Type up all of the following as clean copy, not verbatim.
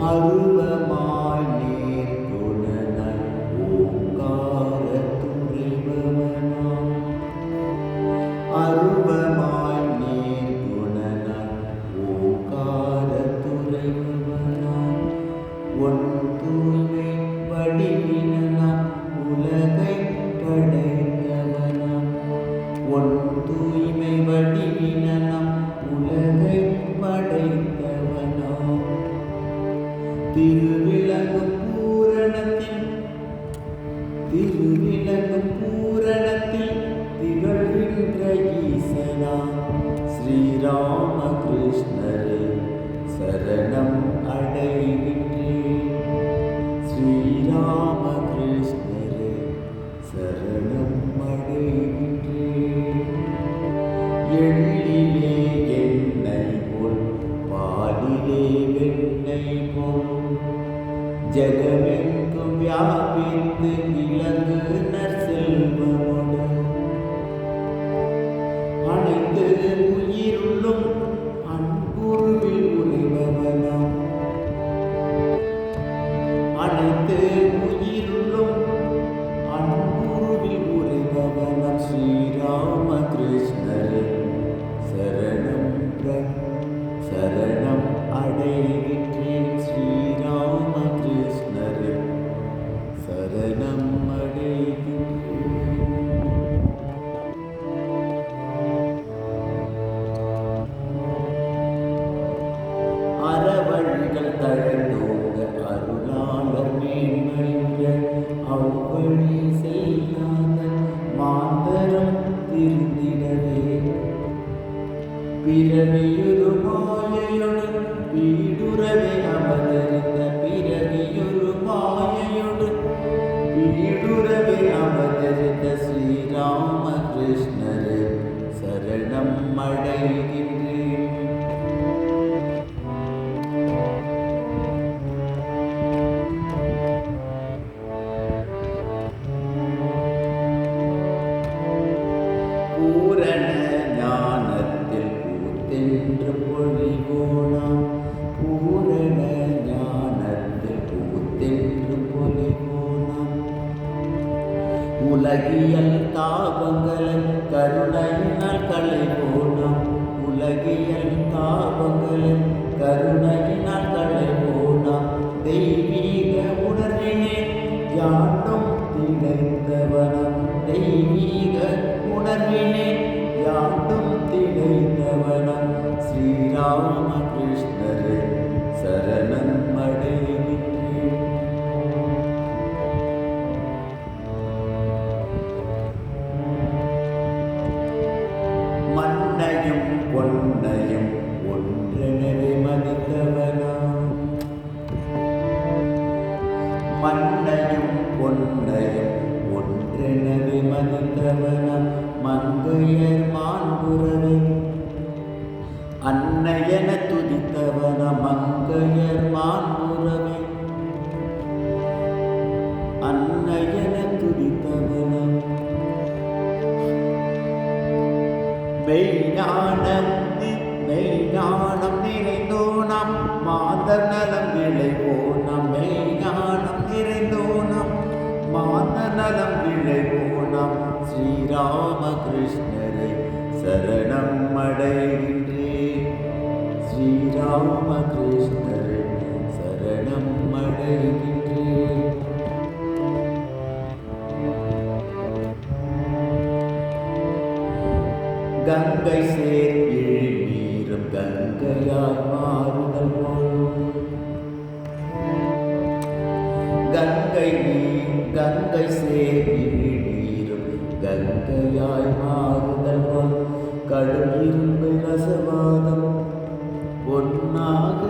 அருவமாய் நேர்குணனாய் ஓங்கார துறைபவனாம். அருவமாய் நேர்குணனாய் ஓங்கார துறைபவனாம். ஒன் தூய்மை வடிவினாம் உலகை படைத்தவனாம். ஒன் தூய்மை வடிவினாம் உலகை படைத்தவனாம். திருவிளங்கும் பூரணத்தில் திகழ்கின்ற ஈசனாம். ஸ்ரீராமகிருஷ்ணரே சரணம் அடைகின்றேன். ஸ்ரீராமகிருஷ்ணரே சரணம் அடைகின்றேன். எள்ளிலே எண்ணெய் போல் பாலிலே வெண்ணெய் போல் ஜெகமெங்கும் வியாபித்து விளங்கு நற்செல்வமோடு அனைத்து உயிருள்ளும் அன்புருவில் உறைபவனாம். அனைத்து உயிருள்ளும் அன்புருவில் உறைபவனாம். ஸ்ரீராமகிருஷ்ணரே சரணம் அடைகின்றேன். ஸ்ரீராமகிருஷ்ணரே சரணம் அடைகின்றேன். அறவழிகள் தழைத்தோங்க அருளாளர் மேன்மையுற அவ்வழி செய்யாத மாந்தரம் திருந்திடவே பிறவியொரு மாயையொடு வீடுறவே அவதரித்த பிறவியொரு மாயையொடு வீடுறவே அவதரித்த ஸ்ரீராமகிருஷ்ணரே சரணம் அடைகின்றேன். பூரண ஞானத்தில் பூத்தென்று பொழிவோனாம். பூரண ஞானத்தில் பூத்தென்று பொழிவோனாம். உலகியல் தாபங்களை கருணையினால் களைவோனாம். உலகியல் தாபங்களை கருணையினால் களைவோனாம். தெய்வீக உணர்வினே யாண்டும் திளைத்தவனாம். தெய்வீக உணர்வினே யாண்டும் திளைத்தவனாம். ஸ்ரீராமகிருஷ்ணரே சரணம் அடைகின்றேன். மண்ணையும் பொன்னையும் ஒன்றெனவே மதித்தவனாம். மண்ணையும் பொன்னையும் ஒன்றெனவே மதித்தவனாம். மங்கையர் மாண்புறவே அன்னையென துதித்தவனாம். மங்கையர் மாண்புறவே அன்னையென துதித்தவனாம். மெய்ஞானம் நிறைந்தோனாம். மாந்தர் நலம் விளைவோனாம். மெய்ஞானம் நிறைந்தோனாம். மாந்தர் நலம் விளைவோனாம். ஸ்ரீராமகிருஷ்ணரே சரணம் அடைகின்றேன். ஸ்ரீராமகிருஷ்ணரே சரணம் அடைகின்றேன். கங்கை சேர் இழிநீரும் கங்கையாய் மாறுதல் போல். கங்கை சேர் இழிநீரும் கங்கையாய் மாறுதல் போல். கடும் இரும்பு ரசவாதம் பொன்னாக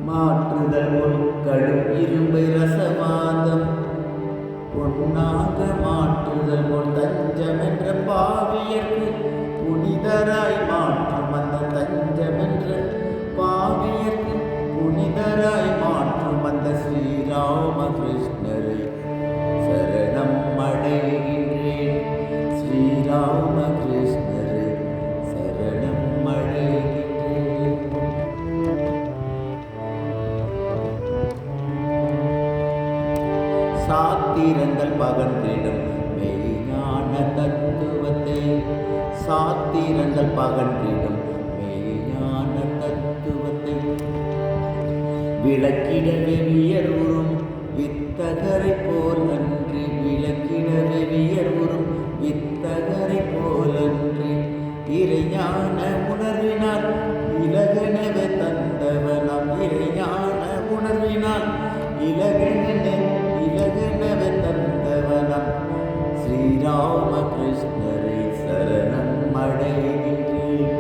மாற்றுதல் போல். கடும் இரும்பு ரசவாதம் பொன்னாக மாற்றுதல் போல். தஞ்சமென்ற பாவியர்க்கு புனிதராய் மாற்றும் அந்த தஞ்சமென்ற பாவியர்க்கு புனிதராய் மாற்றும் அந்த ஸ்ரீராமகிருஷ்ணரை சரணம் அடைகின்றேன். ஸ்ரீராமகிருஷ்ணரை சரணம் அடைகின்றேன். சாத்திரங்கள் பகன்றிடும் மெய்ஞான தத்துவத்தை, சாத்திரங்கள் பகன்றிடும் மெய்ஞான தத்துவத்தை விளக்கிடவே வியர்வுறும் வித்தகரை போல் அன்றி, விளக்கிடவே வியர்வுறும் வித்தகரை போல் அன்றி, இறைஞான உணர்வினால் இலகனவே தந்தவனாம், இறைஞான உணர்வினால் இலகனவே தந்தவனாம் ஸ்ரீராம கிருஷ்ணரை சரணம் அடைகின்றேன்.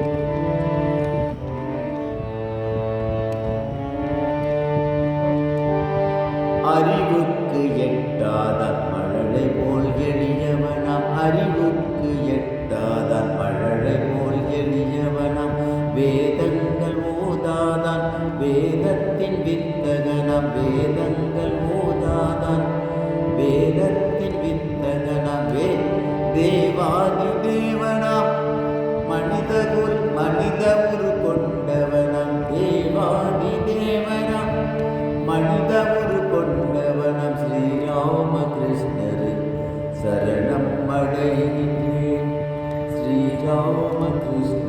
அறிவுக்கு எட்டாத மழலை போல் எளியவனாம், அறிவுக்கு எட்டாத மழலை போல் எளியவனாம் வேதங்கள் ஓதாதான் வேதத்தின் வித்தகனாம், வேதங்கள் ஓதாதான் வேதத்தின் வித்தகனாம் தேவாதி தேவனாம் மனித உரு கொண்டவனாம், தேவாதி தேவனாம் மனித உரு கொண்டவனாம் ஸ்ரீராம கிருஷ்ணரை சரணம் அடைகின்றேன். ஸ்ரீராம கிருஷ்ண